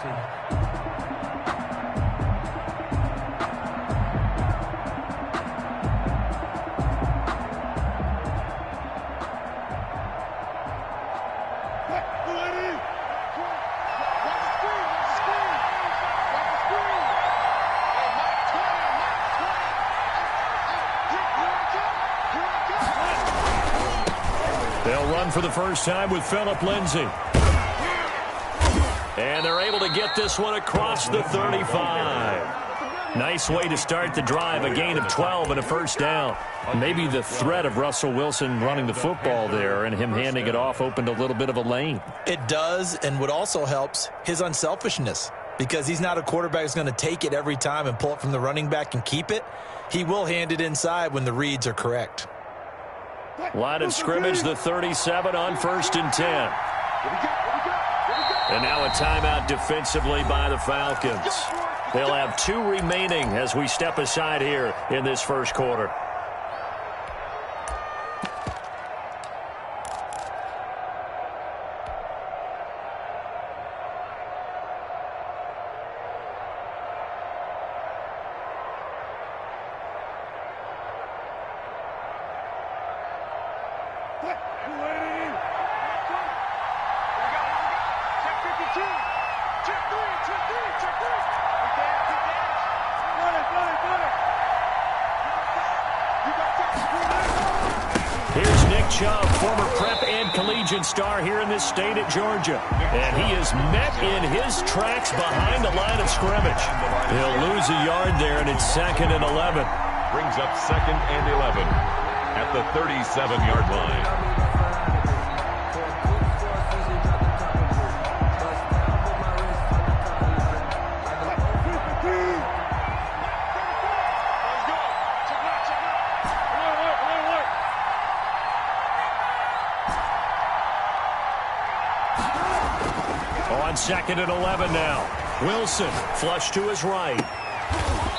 They'll run for the first time with Phillip Lindsay. And they're able to get this one across the 35. Nice way to start the drive, a gain of 12 and a first down. Maybe the threat of Russell Wilson running the football there and him handing it off opened a little bit of a lane. It does, and what also helps, his unselfishness. Because he's not a quarterback who's going to take it every time and pull it from the running back and keep it. He will hand it inside when the reads are correct. Line of scrimmage, the 37 on 1st and 10. And now a timeout defensively by the Falcons. They'll have 2 remaining as we step aside here in this first quarter. Chubb, former prep and collegiate star here in this state at Georgia. And he is met in his tracks behind the line of scrimmage. He'll lose a yard there, and it's 2nd and 11. Brings up 2nd and 11 at the 37-yard line. On 2nd and 11 now. Wilson flush to his right.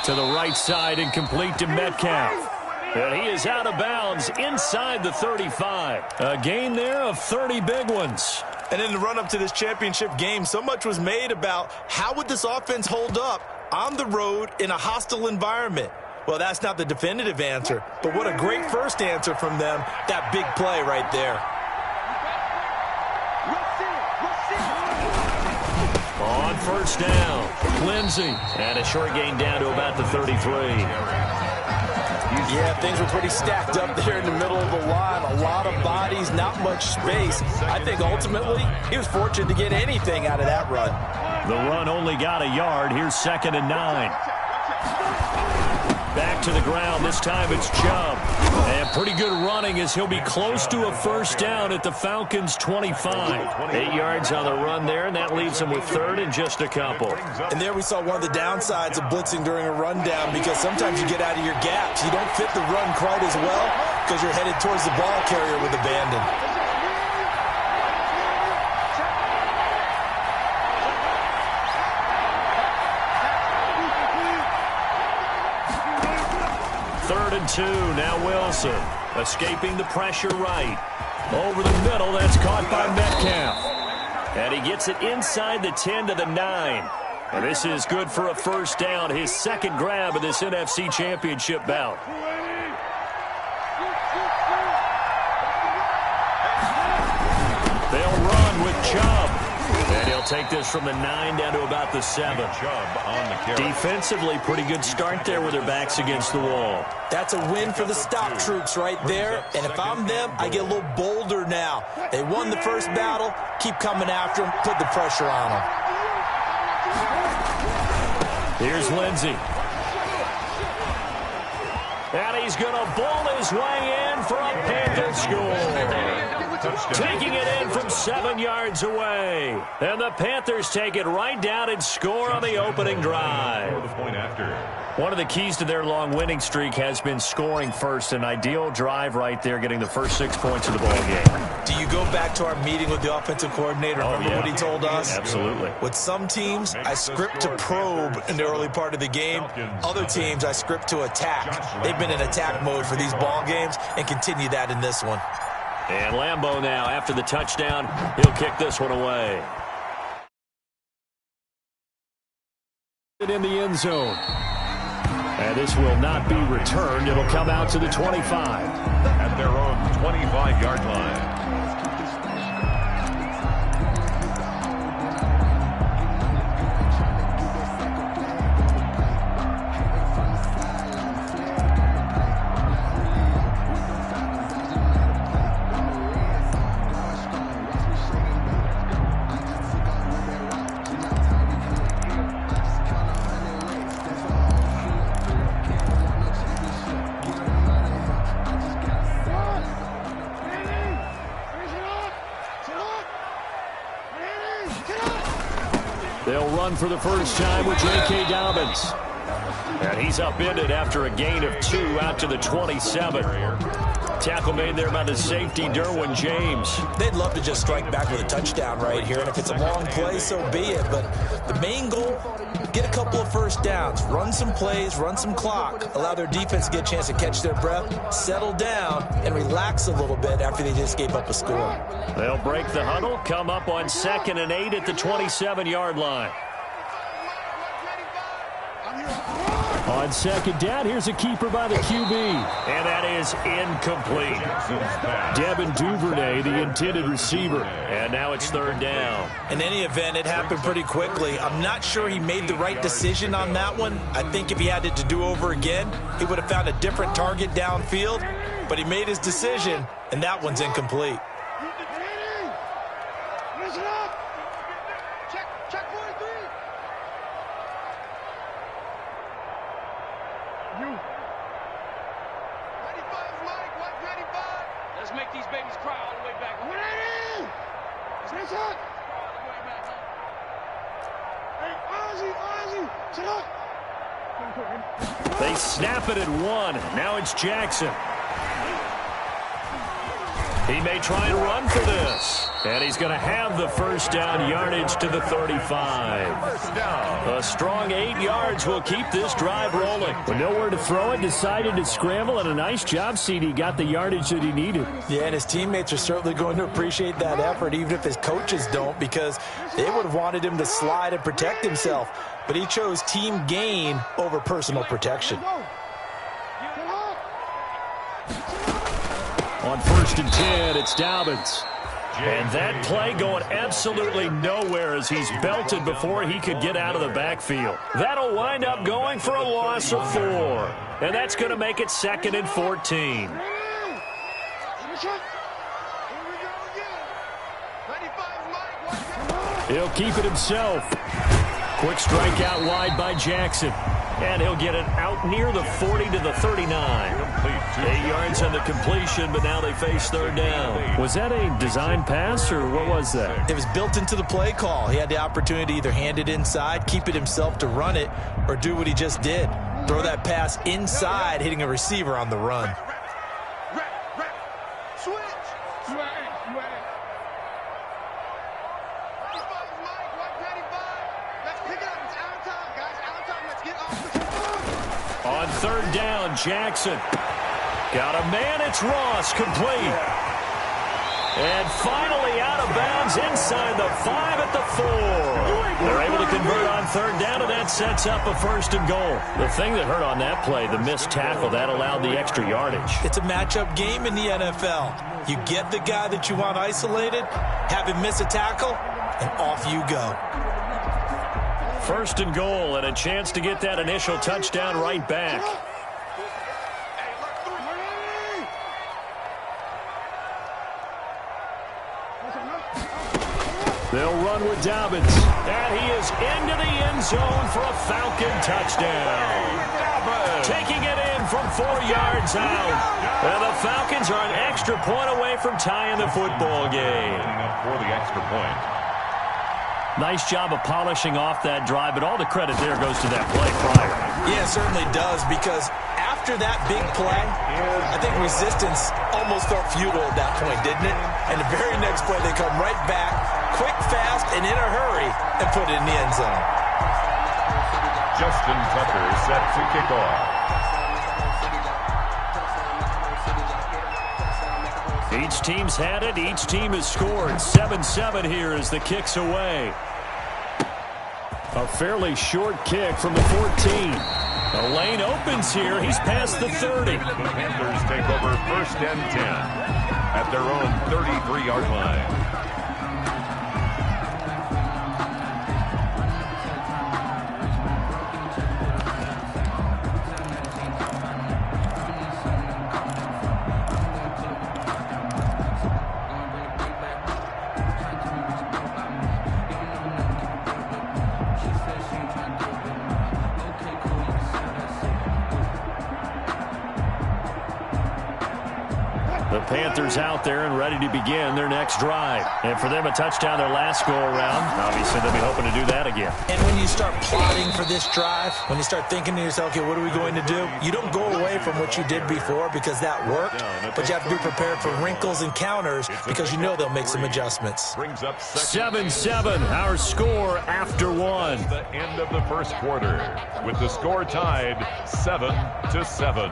To the right side and complete to Metcalf. And he is out of bounds inside the 35. A gain there of 30 big ones. And in the run-up to this championship game, so much was made about how would this offense hold up on the road in a hostile environment. Well, that's not the definitive answer, but what a great first answer from them. That big play right there. On 1st down, Lindsay. And a short gain down to about the 33. Yeah, things were pretty stacked up there in the middle of the line. A lot of bodies, not much space. I think ultimately he was fortunate to get anything out of that run. The run only got a yard. Here's 2nd and 9. Back to the ground. This time it's Chubb. And pretty good running as he'll be close to a first down at the Falcons' 25. 8 yards on the run there, and that leaves them with 3rd and just a couple. And there we saw one of the downsides of blitzing during a rundown, because sometimes you get out of your gaps. You don't fit the run quite as well because you're headed towards the ball carrier with abandon. Third and 2, now Wilson. Escaping the pressure right. Over the middle, that's caught by Metcalf. And he gets it inside the 10 to the 9. And this is good for a first down, his 2nd grab of this NFC Championship bout. They'll run with Chubb. And he'll take this from the 9 down to about the 7. Chubb on the carry. Defensively, pretty good start there with their backs against the wall. That's a win for the stop troops right there. And if I'm them, I get a little bolder now. They won the first battle. Keep coming after them. Put the pressure on them. Here's Lindsay. And he's going to bowl his way in for a Panther score. Taking it in from 7 yards away. And the Panthers take it right down and score on the opening drive. One of the keys to their long winning streak has been scoring first. An ideal drive right there, getting the first 6 points of the ball game. Do you go back to our meeting with the offensive coordinator? Remember what he told us? Absolutely. With some teams, I script to probe in the early part of the game. Other teams, I script to attack. They've been in attack mode for these ball games and continue that in this one. And Lambeau now, after the touchdown, he'll kick this one away. In the end zone. And this will not be returned. It'll come out to the 25. At their own 25-yard line. They'll run for the first time with J.K. Dobbins. And he's upended after a gain of 2 out to the 27. Tackle made there by the safety, Derwin James. They'd love to just strike back with a touchdown right here, and if it's a long play, so be it. But the main goal, get a couple of first downs, run some plays, run some clock, allow their defense to get a chance to catch their breath, settle down, and relax a little bit after they just gave up a score. They'll break the huddle, come up on 2nd and 8 at the 27-yard line. On 2nd down, here's a keeper by the QB. And that is incomplete. Devin Duvernay, the intended receiver. And now it's 3rd down. In any event, it happened pretty quickly. I'm not sure he made the right decision on that one. I think if he had it to do over again, he would have found a different target downfield. But he made his decision, and that one's incomplete. They snap it at 1. Now it's Jackson. He may try and run for this. And he's going to have the first down yardage to the 35. A strong 8 yards will keep this drive rolling. With nowhere to throw it, decided to scramble, and a nice job, CD. Got the yardage that he needed. Yeah, and his teammates are certainly going to appreciate that effort, even if his coaches don't, because they would have wanted him to slide and protect himself. But he chose team gain over personal protection. On 1st and 10, it's Dobbins. And that play going absolutely nowhere as he's belted before he could get out of the backfield. That'll wind up going for a loss of 4. And that's going to make it 2nd and 14. He'll keep it himself. Quick strike out wide by Jackson. And he'll get it out near the 40 to the 39. 8 yards on the completion, but now they face 3rd down. Was that a design pass, or what was that? It was built into the play call. He had the opportunity to either hand it inside, keep it himself to run it, or do what he just did. Throw that pass inside, hitting a receiver on the run. On 3rd down, Jackson. Got a man, it's Ross, complete. And finally out of bounds inside the 5 at the 4. They're able to convert on 3rd down, and that sets up a 1st and goal. The thing that hurt on that play, the missed tackle, that allowed the extra yardage. It's a matchup game in the NFL. You get the guy that you want isolated, have him miss a tackle, and off you go. 1st and goal, and a chance to get that initial touchdown right back. They'll run with Dobbins. And he is into the end zone for a Falcon touchdown. Taking it in from 4 yards out. And the Falcons are an extra point away from tying the football game. For the extra point. Nice job of polishing off that drive, but all the credit there goes to that play prior. Yeah, it certainly does, because after that big play, I think resistance almost felt futile at that point, didn't it? And the very next play, they come right back, quick, fast, and in a hurry, and put it in the end zone. Justin Tucker set to kick off. Each team's had it. Each team has scored. 7-7 here as the kick's away. A fairly short kick from the 14. The lane opens here. He's past the 30. The Panthers take over 1st and 10 at their own 33-yard line. The Panthers out there and ready to begin their next drive. And for them, a touchdown their last go-around. Obviously, they'll be hoping to do that again. And when you start plotting for this drive, when you start thinking to yourself, okay, what are we going to do? You don't go away from what you did before because that worked, but you have to be prepared for wrinkles and counters because you know they'll make some adjustments. 7-7, our score after one. The end of the first quarter with the score tied 7-7.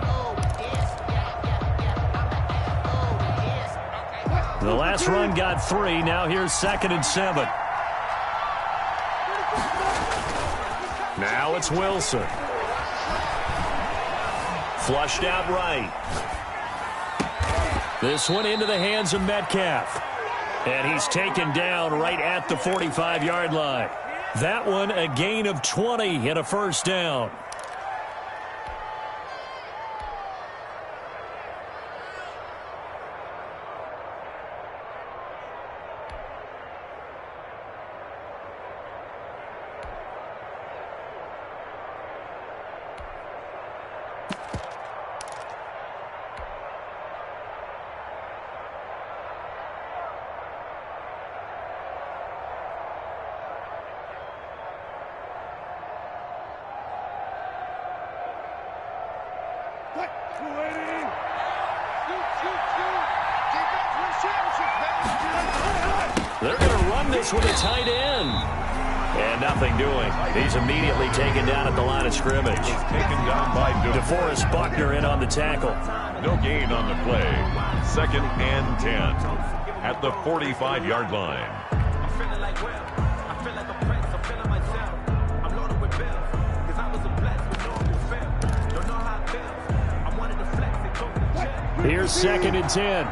The last run got 3. Now here's 2nd and 7. Now it's Wilson. Flushed out right. This one into the hands of Metcalf. And he's taken down right at the 45-yard line. That one a gain of 20 and a first down. They're going to run this with a tight end. And nothing doing. He's immediately taken down at the line of scrimmage. Taken down by DeForest Buckner in on the tackle. No gain on the play. 2nd and 10 at the 45-yard line. Here's 2nd and 10.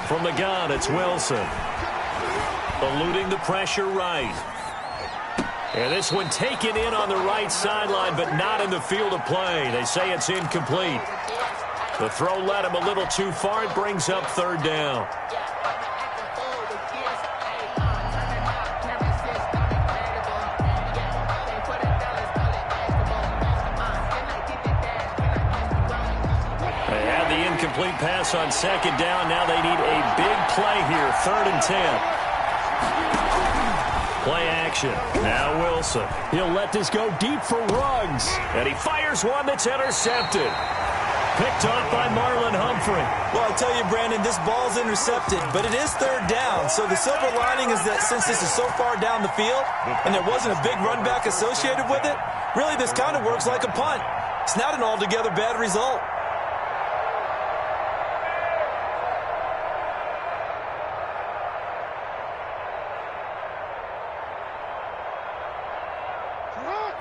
From the gun, it's Wilson. Eluding the pressure right. And this one taken in on the right sideline, but not in the field of play. They say it's incomplete. The throw led him a little too far. It brings up 3rd down. Incomplete pass on 2nd down. Now they need a big play here. 3rd and 10. Play action. Now Wilson. He'll let this go deep for Ruggs. And he fires one that's intercepted. Picked off by Marlon Humphrey. Well, I tell you, Brandon, this ball's intercepted, but it is 3rd down. So the silver lining is that since this is so far down the field and there wasn't a big run back associated with it, really this kind of works like a punt. It's not an altogether bad result.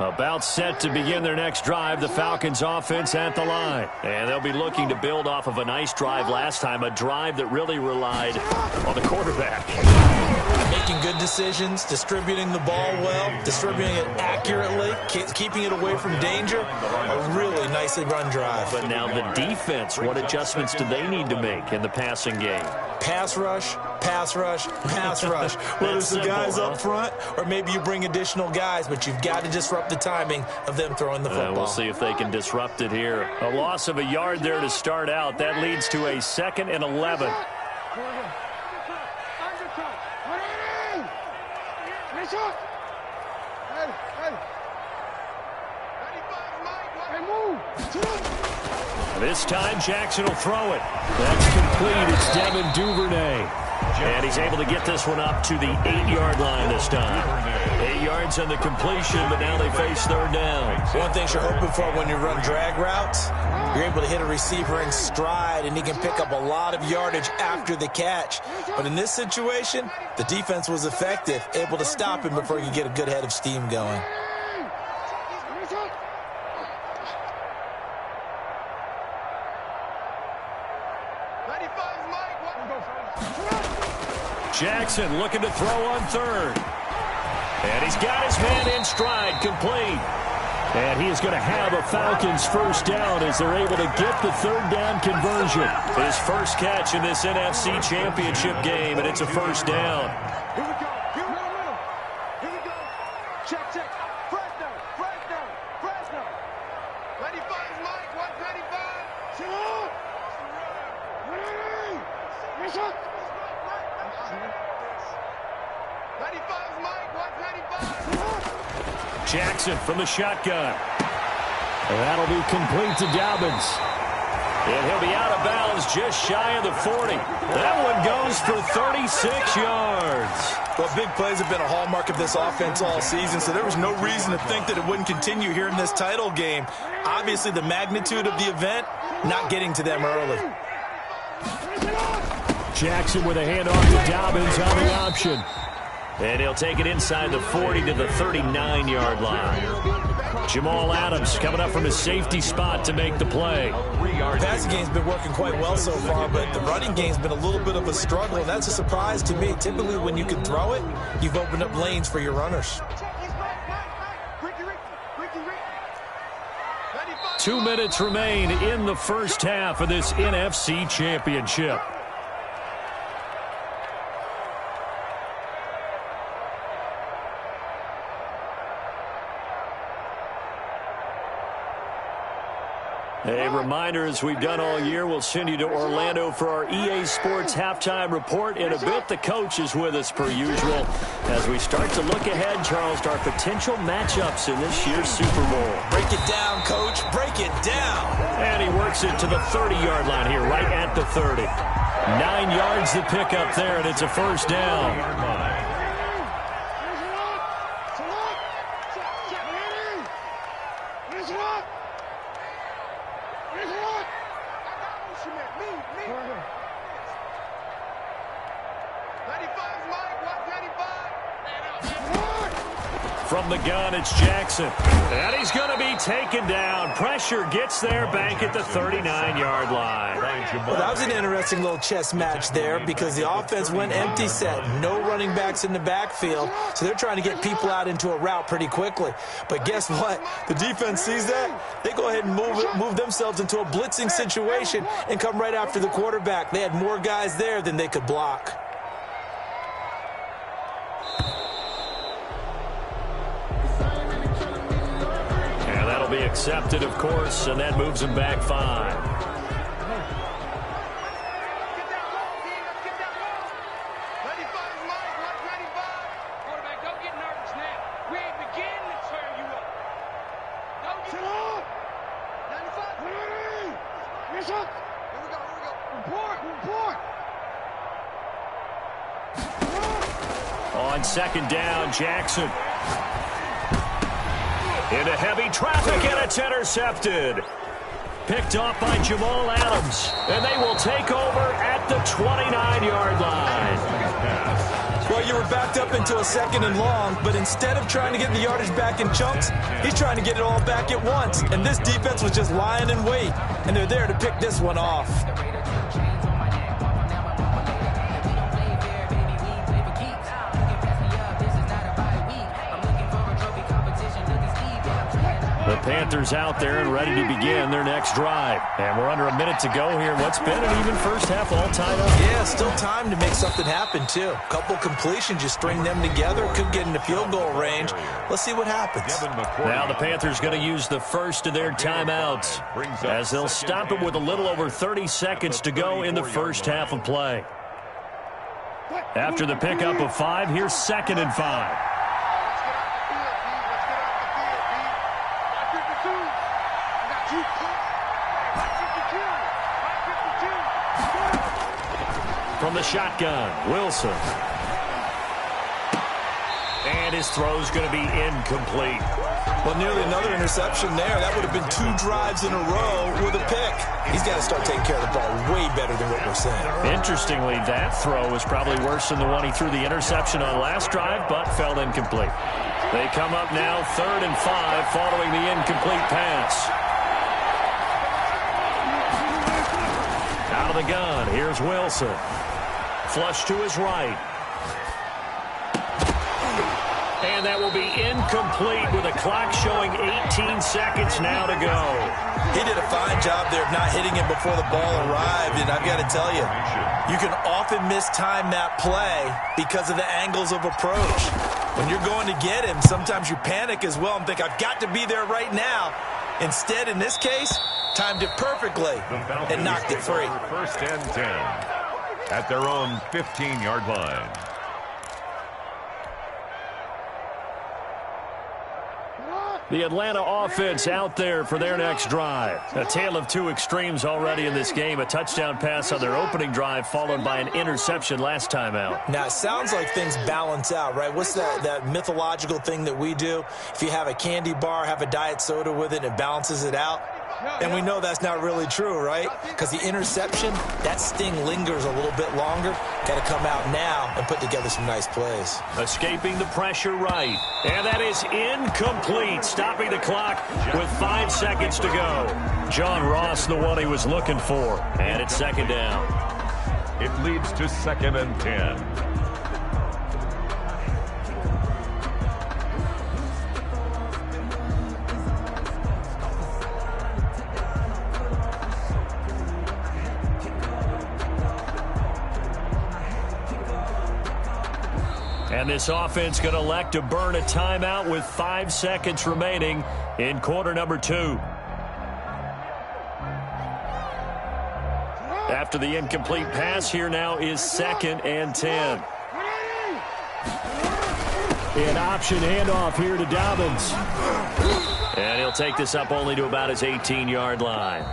About set to begin their next drive, the Falcons offense at the line. And they'll be looking to build off of a nice drive last time, a drive that really relied on the quarterback. Making good decisions, distributing the ball well, distributing it accurately, keeping it away from danger. A really nicely run drive. But now the defense, what adjustments do they need to make in the passing game? Pass rush, pass rush, pass rush. Whether it's the guys up front or maybe you bring additional guys, but you've got to disrupt the timing of them throwing the football. We'll see if they can disrupt it here. A loss of a yard there to start out. That leads to a 2nd and 11. This time, Jackson will throw it. That's complete. It's Devin Duvernay. And he's able to get this one up to the 8-yard line this time. 8 yards on the completion, but now they face third down. One thing you're hoping for when you run drag routes, you're able to hit a receiver in stride, and he can pick up a lot of yardage after the catch. But in this situation, the defense was effective, able to stop him before he could get a good head of steam going. Jackson looking to throw on third. And he's got his man in stride, complete. And he is going to have a Falcons first down as they're able to get the third down conversion. His first catch in this NFC Championship game, and it's a first down. Here we go. Here we go. Check. Fresno. 95's Mike. 125. Yes, sir. 95's Mike. 125. Jackson from the shotgun. And that'll be complete to Dobbins. And he'll be out of bounds just shy of the 40. That one goes for 36 yards. Well, big plays have been a hallmark of this offense all season, so there was no reason to think that it wouldn't continue here in this title game. Obviously, the magnitude of the event not getting to them early. Jackson with a handoff to Dobbins on the option. And he'll take it inside the 40 to the 39-yard line. Jamal Adams coming up from his safety spot to make the play. The passing game's been working quite well so far, but the running game's been a little bit of a struggle, and that's a surprise to me. Typically, when you can throw it, you've opened up lanes for your runners. 2 minutes remain in the first half of this NFC Championship. A reminder, as we've done all year, we'll send you to Orlando for our EA Sports halftime report. In a bit, the coach is with us per usual as we start to look ahead, Charles, to our potential matchups in this year's Super Bowl. Break it down, Coach. Break it down. And he works it to the 30-yard line here, right at the 30. 9 yards to pick up there, and it's a first down. From the gun, it's Jackson. And he's going to be taken down. Pressure gets there back at the 39-yard line. Well, that was an interesting little chess match there because the offense went empty set. No running backs in the backfield, so they're trying to get people out into a route pretty quickly. But guess what? The defense sees that. They go ahead and move themselves into a blitzing situation and come right after the quarterback. They had more guys there than they could block. Be accepted, of course, and that moves him back 5. Quarterback, don't get nervous now. We ain't beginning to turn you up. Don't get up. 95. Yes, sir. Here we go. On second down, Jackson. Into heavy traffic, and it's intercepted. Picked off by Jamal Adams. And they will take over at the 29-yard line. Well, you were backed up into a second and long, but instead of trying to get the yardage back in chunks, he's trying to get it all back at once. And this defense was just lying in wait, and they're there to pick this one off. The Panthers out there and ready to begin their next drive. And we're under a minute to go here. What's been an even first half, all tied up? Yeah, still time to make something happen, too. A couple completions, you string them together, could get into field goal range. Let's see what happens. Now the Panthers going to use the first of their timeouts as they'll stop it with a little over 30 seconds to go in the first half of play. After the pickup of 5, here's 2nd and 5. From the shotgun, Wilson. And his throw's going to be incomplete. Well, nearly another interception there. That would have been 2 drives in a row with a pick. He's got to start taking care of the ball way better than what we're saying. Interestingly, that throw was probably worse than the one he threw the interception on last drive, but fell incomplete. They come up now 3rd and 5 following the incomplete pass. Out of the gun, here's Wilson. Flush to his right. And that will be incomplete with a clock showing 18 seconds now to go. He did a fine job there of not hitting him before the ball arrived, and I've got to tell you, you can often mistime that play because of the angles of approach. When you're going to get him, sometimes you panic as well and think, I've got to be there right now. Instead, in this case, timed it perfectly and knocked it free. 1st and 10 at their own 15-yard line. The Atlanta offense out there for their next drive. A tale of 2 extremes already in this game. A touchdown pass on their opening drive followed by an interception last time out. Now, it sounds like things balance out, right? What's that mythological thing that we do? If you have a candy bar, have a diet soda with it, it balances it out. And we know that's not really true, right? Because the interception, that sting lingers a little bit longer. Got to come out now and put together some nice plays. Escaping the pressure right. And that is incomplete. Stopping the clock with 5 seconds to go. John Ross, the one he was looking for. And it's 2nd down. It leads to 2nd and 10. And this offense going to elect to burn a timeout with 5 seconds remaining in quarter number 2. After the incomplete pass, here now is 2nd and 10. An option handoff here to Dobbins. And he'll take this up only to about his 18-yard line.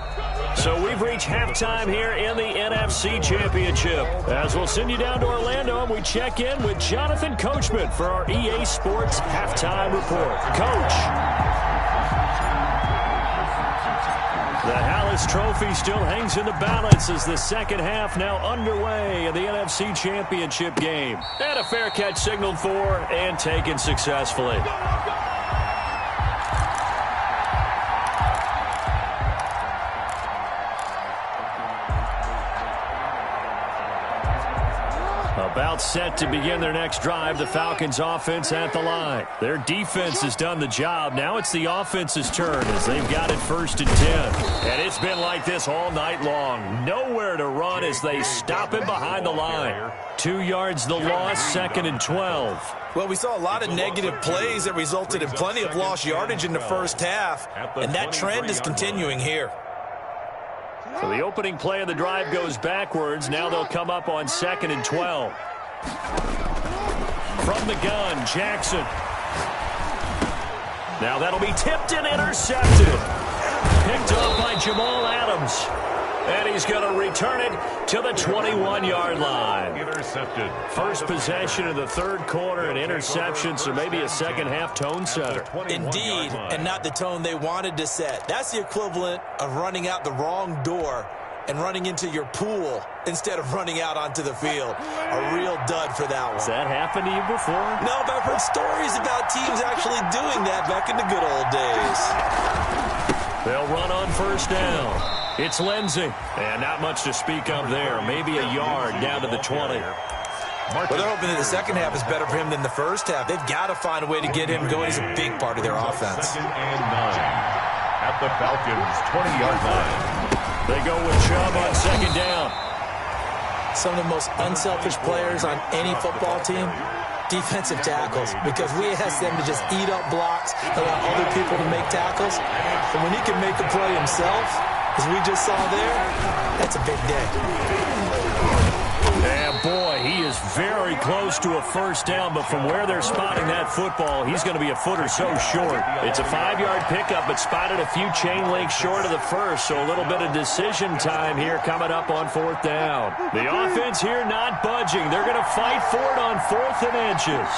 So we've reached halftime here in the NFC Championship. As we'll send you down to Orlando, and we check in with Jonathan Coachman for our EA Sports Halftime Report. Coach. The Hallis Trophy still hangs in the balance as the second half now underway in the NFC Championship game. And a fair catch signaled for and taken successfully. About set to begin their next drive, the Falcons offense at the line. Their defense has done the job. Now it's the offense's turn as they've got it 1st and 10. And it's been like this all night long. Nowhere to run as they stop him behind the line. 2 yards the loss, 2nd and 12. Well, we saw a lot of negative plays that resulted in plenty of lost yardage in the first half, and that trend is continuing here. So the opening play of the drive goes backwards. Now they'll come up on 2nd and 12. From the gun, Jackson. Now that'll be tipped and intercepted. Picked up by Jamal Adams. And he's going to return it to the 21-yard line. Intercepted. First possession of the 3rd quarter, an interception, so maybe a second-half tone setter. Indeed, and not the tone they wanted to set. That's the equivalent of running out the wrong door and running into your pool instead of running out onto the field. A real dud for that one. Has that happened to you before? No, but I've heard stories about teams actually doing that back in the good old days. They'll run on 1st down. It's Lindsey. And not much to speak of there. Maybe a yard down to the 20. Well, they're hoping that the second half is better for him than the first half. They've got to find a way to get him going. He's a big part of their offense. 2nd and 9 at the Falcons' 20-yard line. They go with Chubb on 2nd down. Some of the most unselfish players on any football team, defensive tackles, because we ask them to just eat up blocks, allow other people to make tackles. And when he can make a play himself, as we just saw there, that's a big day. And boy, he is is very close to a first down, but from where they're spotting that football, he's going to be a foot or so short. It's a 5-yard pickup, but spotted a few chain links short of the first, so a little bit of decision time here coming up on 4th down. The offense here not budging. They're going to fight for it on 4th and inches.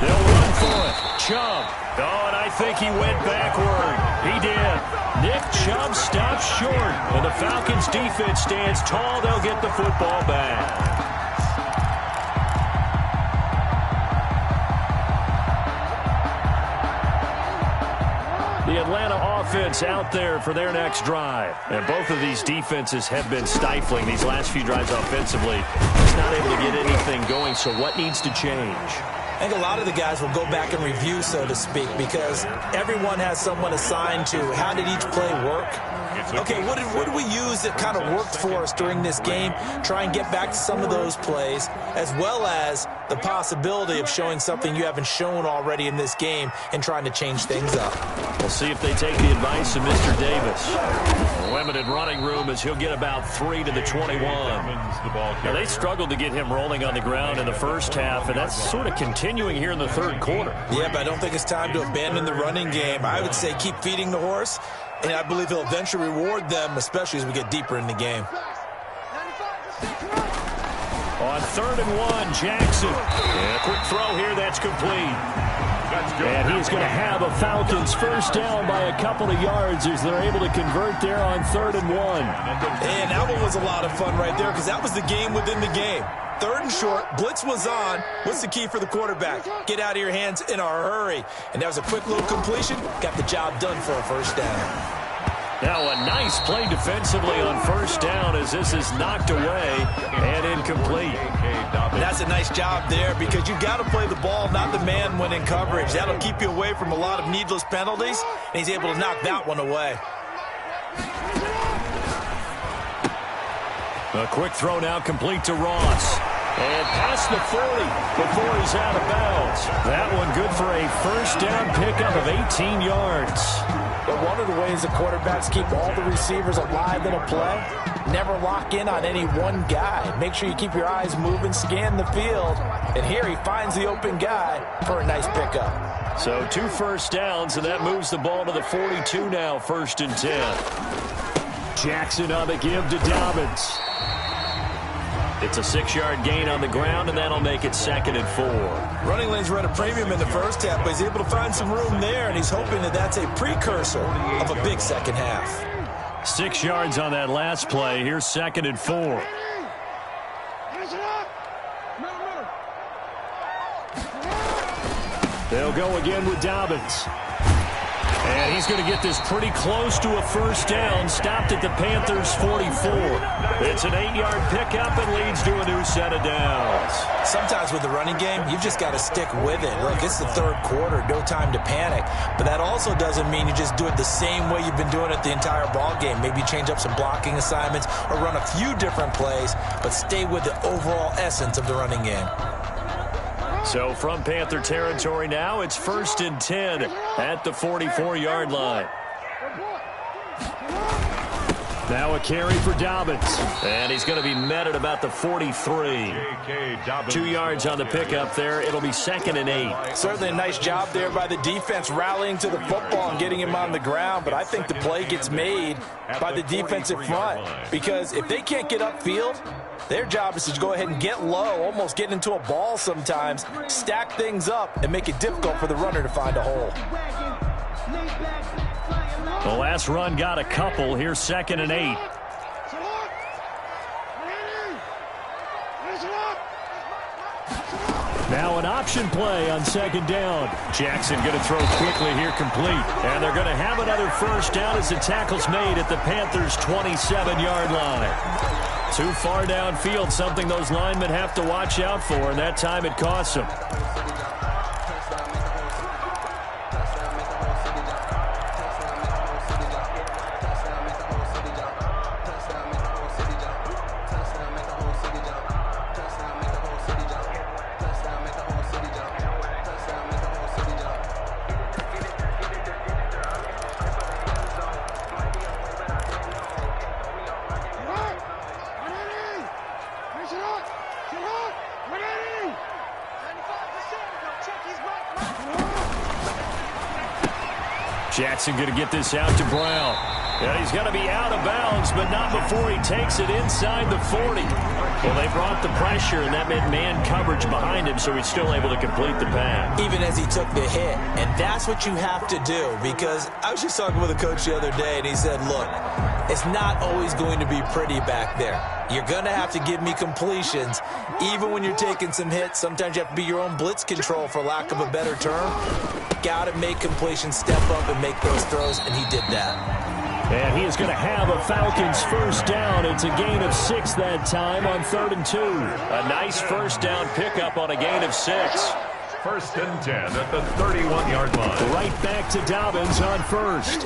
They'll run for it. Chubb. Oh, and I think he went backward. He did. Nick Chubb stops short, and the Falcons' defense stands tall. They'll get the football back. The Atlanta offense out there for their next drive. And both of these defenses have been stifling these last few drives offensively. Just not able to get anything going, so what needs to change? I think a lot of the guys will go back and review, so to speak, because everyone has someone assigned to how did each play work. Okay, what did we use that kind of worked for us during this game? Try and get back to some of those plays, as well as the possibility of showing something you haven't shown already in this game and trying to change things up. We'll see if they take the advice of Mr. Davis. Limited running room as he'll get about 3 to the 21. Now, they struggled to get him rolling on the ground in the first half, and that's sort of continuing here in the third quarter. Yeah, but I don't think it's time to abandon the running game. I would say keep feeding the horse, and I believe he'll eventually reward them, especially as we get deeper in the game. On 3rd and 1, Jackson. And a quick throw here, that's complete. And he's going to have a Falcons first down by a couple of yards as they're able to convert there on 3rd and 1. And that one was a lot of fun right there because that was the game within the game. 3rd and short, blitz was on. What's the key for the quarterback? Get out of your hands in a hurry. And that was a quick little completion. Got the job done for a first down. Now a nice play defensively on first down as this is knocked away and incomplete. That's a nice job there because you got to play the ball, not the man when in coverage. That'll keep you away from a lot of needless penalties, and he's able to knock that one away. A quick throw now complete to Ross. And past the 40 before he's out of bounds. That one good for a first down pickup of 18 yards. But one of the ways the quarterbacks keep all the receivers alive in a play, never lock in on any one guy. Make sure you keep your eyes moving, scan the field. And here he finds the open guy for a nice pickup. So 2 first downs, and that moves the ball to the 42 now, 1st and 10. Jackson on the give to Dobbins. It's a 6-yard gain on the ground, and that'll make it 2nd and 4. Running lanes were at a premium in the first half, but he's able to find some room there, and he's hoping that that's a precursor of a big second half. 6 yards on that last play. Here's 2nd and 4. They'll go again with Dobbins. And he's going to get this pretty close to a first down. Stopped at the Panthers' 44. It's an 8-yard pickup and leads to a new set of downs. Sometimes with the running game, you've just got to stick with it. Look, it's the 3rd quarter, no time to panic. But that also doesn't mean you just do it the same way you've been doing it the entire ball game. Maybe change up some blocking assignments or run a few different plays, but stay with the overall essence of the running game. So from Panther territory now, it's 1st and 10 at the 44-yard line. Now a carry for Dobbins. And he's going to be met at about the 43. 2 yards on the pickup there. It'll be 2nd and 8. Certainly a nice job there by the defense rallying to the football and getting him on the ground. But I think the play gets made by the defensive front. Because if they can't get upfield, their job is to go ahead and get low, almost get into a ball sometimes, stack things up, and make it difficult for the runner to find a hole. The last run got a couple. Here's 2nd and 8. Now an option play on 2nd down. Jackson going to throw quickly here, complete. And they're going to have another first down as the tackle's made at the Panthers' 27-yard line. Too far downfield, something those linemen have to watch out for, and that time it costs them. Jackson going to get this out to Brown. And he's going to be out of bounds, but not before he takes it inside the 40. Well, they brought the pressure, and that meant man coverage behind him, so he's still able to complete the pass. Even as he took the hit. And that's what you have to do, because I was just talking with a coach the other day, and he said, look, it's not always going to be pretty back there. You're going to have to give me completions. Even when you're taking some hits, sometimes you have to be your own blitz control, for lack of a better term. Got to make completions, step up and make those throws, and he did that. And he is going to have a Falcons first down. It's a gain of 6 that time on 3rd and 2. A nice first down pickup on a gain of 6. 1st and 10 at the 31-yard line. Right back to Dobbins on first.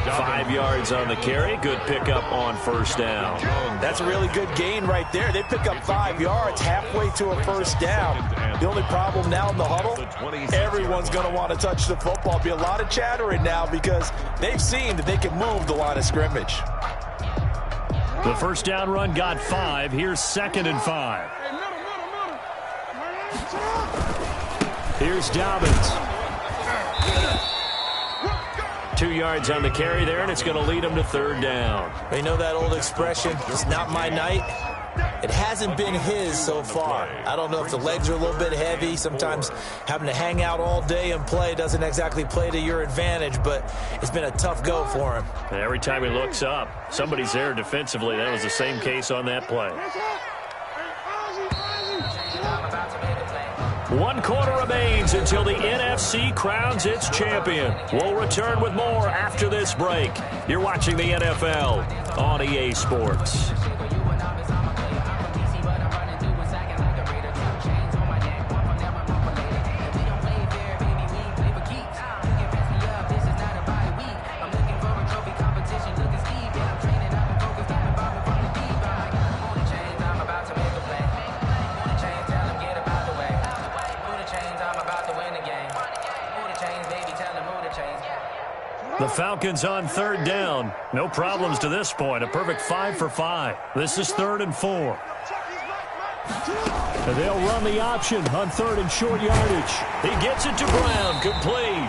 5 yards on the carry. Good pickup on first down. That's a really good gain right there. They pick up 5 yards halfway to a first down. The only problem now in the huddle, everyone's going to want to touch the football. Be a lot of chattering now because they've seen that they can move the line of scrimmage. The first down run got 5. Here's 2nd and 5. Here's Dobbins. 2 yards on the carry there, and it's going to lead him to 3rd down. You know that old expression, it's not my night? It hasn't been his so far. I don't know if the legs are a little bit heavy. Sometimes having to hang out all day and play doesn't exactly play to your advantage, but it's been a tough go for him. And every time he looks up, somebody's there defensively. That was the same case on that play. 1 quarter remains until the NFC crowns its champion. We'll return with more after this break. You're watching the NFL on EA Sports. The Falcons on 3rd down. No problems to this point. A perfect 5 for 5. This is 3rd and 4. And they'll run the option on 3rd and short yardage. He gets it to Brown. Complete.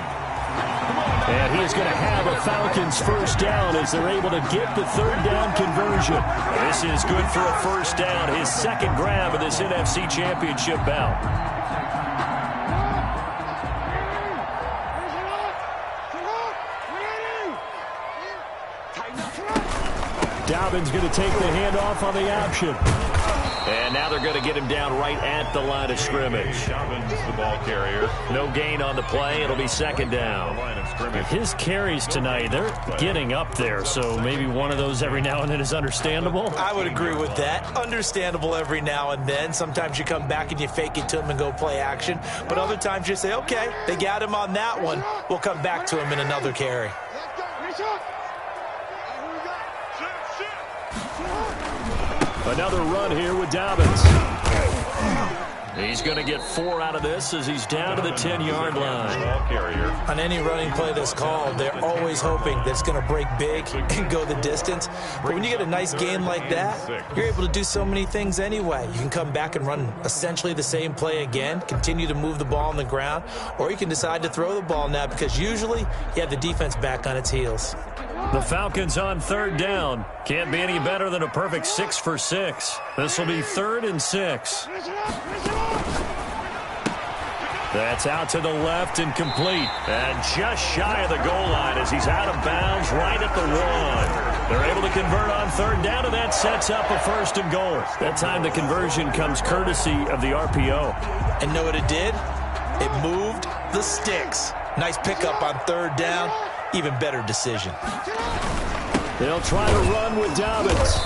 And he is going to have a Falcons first down as they're able to get the 3rd down conversion. This is good for a first down. His 2nd grab of this NFC Championship bout. Dobbins going to take the handoff on the option. And now they're going to get him down right at the line of scrimmage. Dobbins, the ball carrier. No gain on the play. It'll be 2nd down. His carries tonight, they're getting up there, so maybe one of those every now and then is understandable. I would agree with that. Understandable every now and then. Sometimes you come back and you fake it to him and go play action. But other times you say, okay, they got him on that one. We'll come back to him in another carry. Another run here with Dobbins. He's going to get 4 out of this as he's down to the 10-yard line. On any running play that's called, they're always hoping that it's going to break big and go the distance. But when you get a nice gain like that, you're able to do so many things anyway. You can come back and run essentially the same play again, continue to move the ball on the ground, or you can decide to throw the ball now because usually you have the defense back on its heels. The Falcons on 3rd down. Can't be any better than a perfect 6 for 6. This will be 3rd and 6. That's out to the left and complete. And just shy of the goal line as he's out of bounds right at the 1. They're able to convert on 3rd down, and that sets up a 1st and goal. That time the conversion comes courtesy of the RPO. And know what it did? It moved the sticks. Nice pickup on 3rd down. Even better decision. They'll try to run with Dobbins.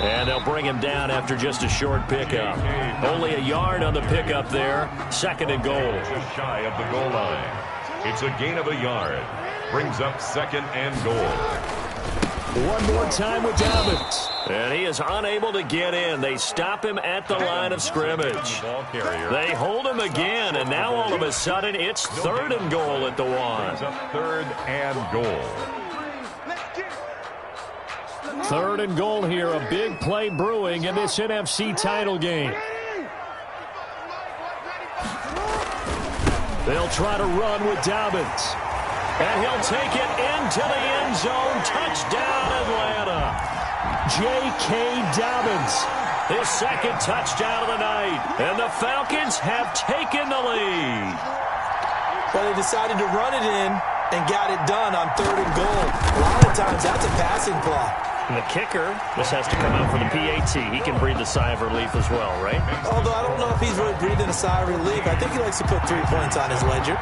And they'll bring him down after just a short pickup. Only a yard on the pickup there. 2nd and goal. Just shy of the goal line. It's a gain of a yard. Brings up 2nd and goal. One more time with Dobbins. And he is unable to get in. They stop him at the line of scrimmage. They hold him again, and now all of a sudden it's 3rd and goal at the 1. Brings up 3rd and goal. 3rd and goal here. A big play brewing in this NFC title game. They'll try to run with Dobbins. And he'll take it into the end zone. Touchdown, Atlanta. J.K. Dobbins, his second touchdown of the night. And the Falcons have taken the lead. Well, they decided to run it in and got it done on 3rd and goal. A lot of times, that's a passing play. And the kicker, this has to come out for the PAT. He can breathe a sigh of relief as well, right? Although I don't know if he's really breathing a sigh of relief. I think he likes to put 3 points on his ledger.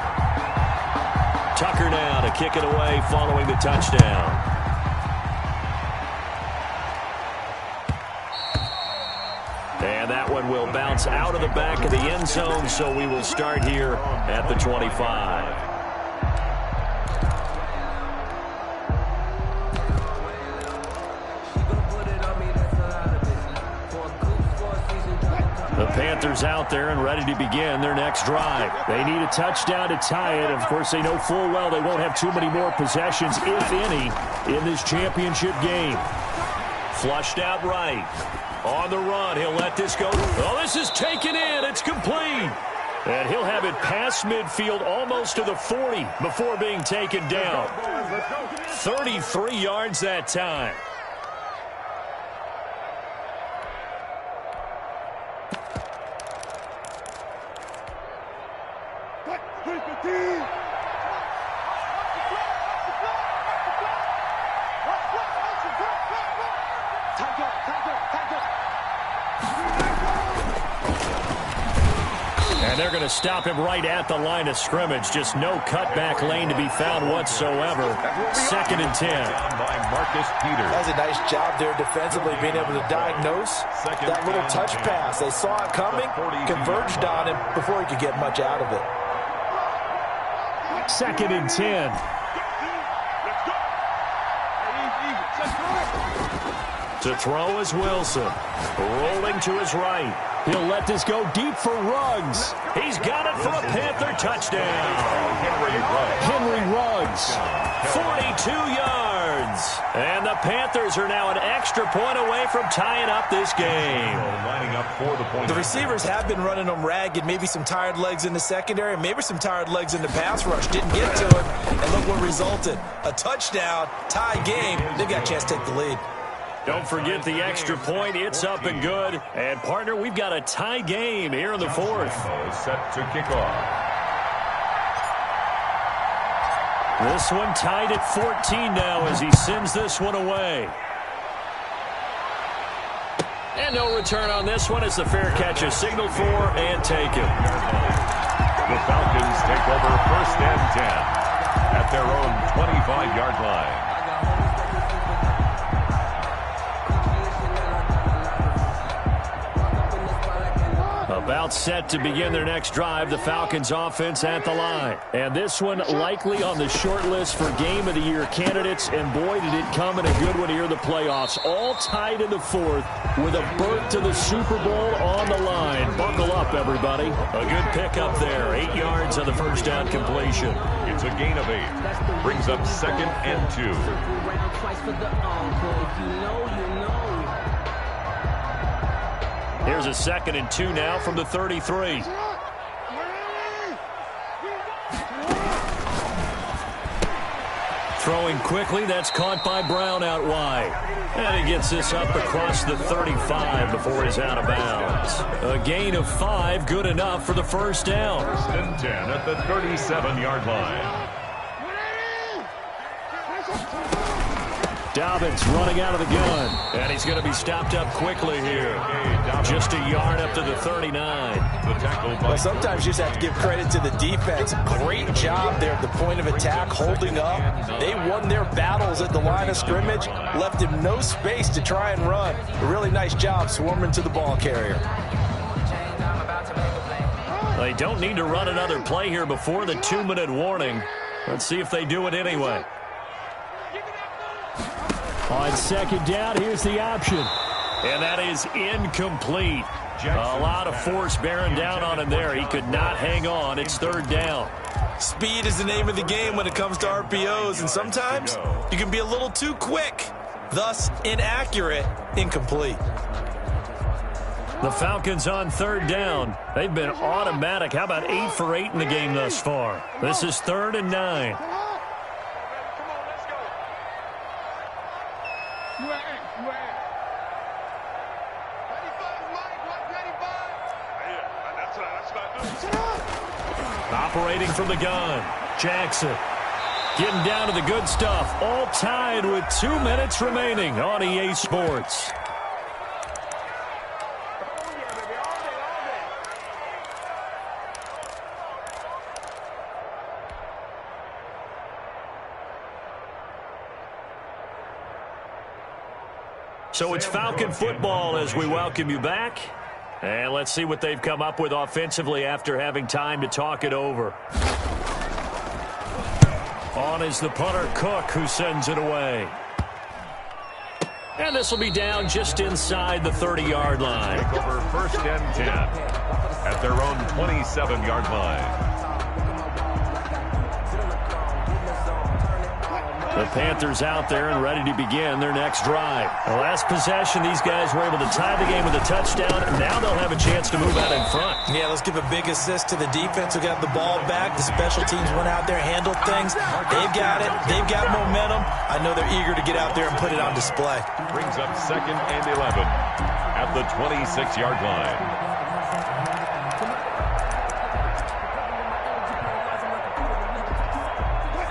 Tucker now to kick it away following the touchdown. And that one will bounce out of the back of the end zone, so we will start here at the 25. The Panthers out there and ready to begin their next drive. They need a touchdown to tie it. Of course, they know full well they won't have too many more possessions, if any, in this championship game. Flushed out right. On the run, he'll let this go. Oh, this is taken in. It's complete. And he'll have it past midfield almost to the 40 before being taken down. 33 yards that time. And they're going to stop him right at the line of scrimmage. Just no cutback lane to be found whatsoever. 2nd and 10. By Marcus Peters. That's a nice job there defensively, being able to diagnose that little touch pass. They saw it coming, converged on him before he could get much out of it. 2nd and 10. To throw is Wilson. Rolling to his right. He'll let this go deep for Ruggs. He's got it for a Panther touchdown. Henry Ruggs. 42 yards. And the Panthers are now an extra point away from tying up this game. Lining up for the point. The receivers have been running them ragged. Maybe some tired legs in the secondary, maybe some tired legs in the pass rush. Didn't get to it. And look what resulted. A touchdown, tie game. They've got a chance to take the lead. Don't forget the extra point. It's up and good. And, partner, we've got a tie game here in the 4th. Set to kick off. This one tied at 14 now as he sends this one away. And no return on this one as the fair catch is signaled for and taken. The Falcons take over 1st and 10 at their own 25-yard line. About set to begin their next drive, the Falcons offense at the line. And this one likely on the short list for Game of the Year candidates. And boy, did it come in a good one here in the playoffs. All tied in the 4th with a berth to the Super Bowl on the line. Buckle up, everybody. A good pickup there. 8 yards on the first down completion. It's a gain of 8. Brings up 2nd and 2. Here's a 2nd and 2 now from the 33. Throwing quickly, that's caught by Brown out wide. And he gets this up across the 35 before he's out of bounds. A gain of 5, good enough for the first down. 1st and 10 at the 37-yard line. Dobbins running out of the gun. And he's going to be stopped up quickly here. Just a yard up to the 39. Well, sometimes you just have to give credit to the defense. Great job there at the point of attack, holding up. They won their battles at the line of scrimmage, left him no space to try and run. A really nice job swarming to the ball carrier. They don't need to run another play here before the 2-minute warning. Let's see if they do it anyway. On 2nd down, here's the option. And that is incomplete. A lot of force bearing down on him there. He could not hang on. It's 3rd down. Speed is the name of the game when it comes to RPOs, and sometimes you can be a little too quick, thus inaccurate, incomplete. The Falcons on 3rd down. They've been automatic. How about 8 for 8 in the game thus far? This is 3rd and 9. operating from the gun. Jackson getting down to the good stuff. All tied with 2 minutes remaining on EA Sports. So it's Falcon football as we welcome you back. And let's see what they've come up with offensively after having time to talk it over. On is the punter, Cook, who sends it away. And this will be down just inside the 30-yard line. Take over 1st and 10 at their own 27-yard line. The Panthers out there and ready to begin their next drive. The last possession, these guys were able to tie the game with a touchdown. Now they'll have a chance to move out in front. Yeah, let's give a big assist to the defense who got the ball back. The special teams went out there, handled things. They've got it. They've got momentum. I know they're eager to get out there and put it on display. Brings up 2nd and 11 at the 26-yard line.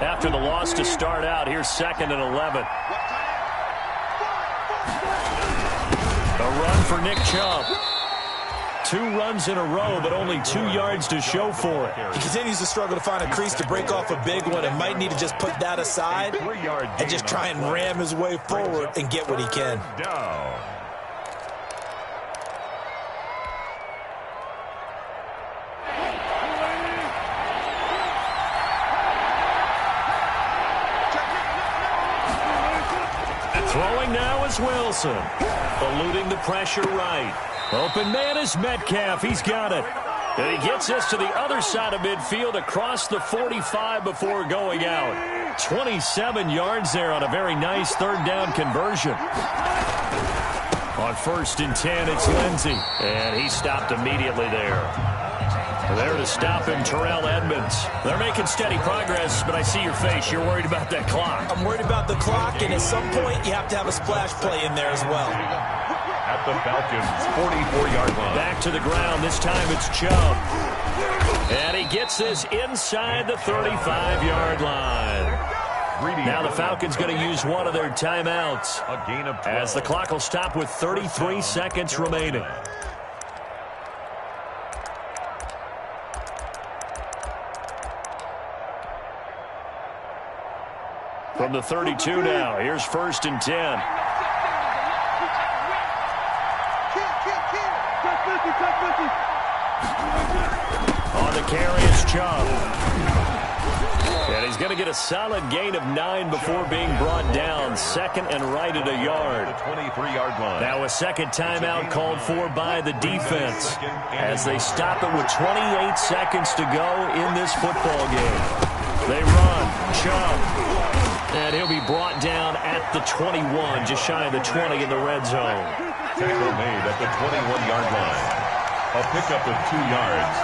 After the loss to start out, here's 2nd and 11. A run for Nick Chubb. 2 runs in a row, but only 2 yards to show for it. He continues to struggle to find a crease to break off a big one and might need to just put that aside and just try and ram his way forward and get what he can. Down. Throwing now is Wilson. Eluding the pressure right. Open man is Metcalf. He's got it. And he gets this to the other side of midfield across the 45 before going out. 27 yards there on a very nice 3rd down conversion. On 1st and 10, it's Lindsey. And he stopped immediately there. There to stop him, Terrell Edmonds. They're making steady progress, but I see your face. You're worried about that clock. I'm worried about the clock, and at some point, you have to have a splash play in there as well. At the Falcons' 44-yard line. Back to the ground. This time it's Chubb. And he gets this inside the 35-yard line. Now the Falcons going to use one of their timeouts. A gain of 12. As the clock will stop with 33 seconds remaining. From the 32 now, here's 1st and 10. On the carry is Chubb. And he's going to get a solid gain of 9 before being brought down. 2nd and right at a yard. The 23-yard line. Now a second timeout called for by the defense as they stop it with 28 seconds to go in this football game. They run. Chubb. And he'll be brought down at the 21, just shy of the 20 in the red zone. Tackle made at the 21-yard line. A pickup of 2 yards.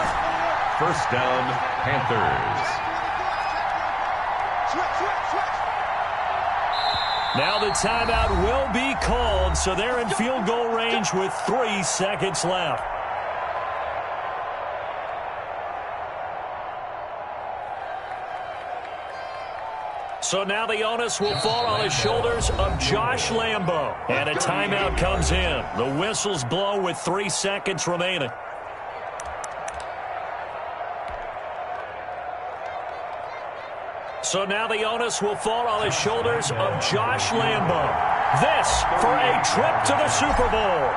1st down, Panthers. Now the timeout will be called, so they're in field goal range with 3 seconds left. So now the onus will fall on the shoulders of Josh Lambo. And a timeout comes in. The whistles blow with 3 seconds remaining. So now the onus will fall on the shoulders of Josh Lambo. This for a trip to the Super Bowl.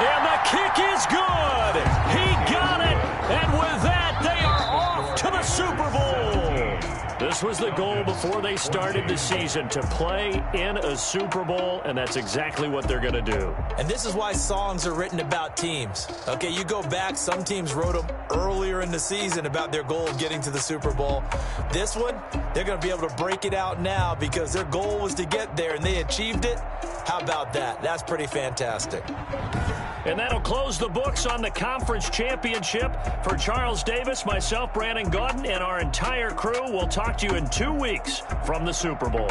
And the kick is good. He got it. And with that, they are off to the Super Bowl. This was the goal before they started the season, to play in a Super Bowl, and that's exactly what they're going to do. And this is why songs are written about teams. Okay, you go back, some teams wrote them earlier in the season about their goal of getting to the Super Bowl. This one, they're going to be able to break it out now because their goal was to get there, and they achieved it. How about that? That's pretty fantastic. And that'll close the books on the conference championship. For Charles Davis, myself, Brandon Gaudin, and our entire crew, we'll talk to you in 2 weeks from the Super Bowl.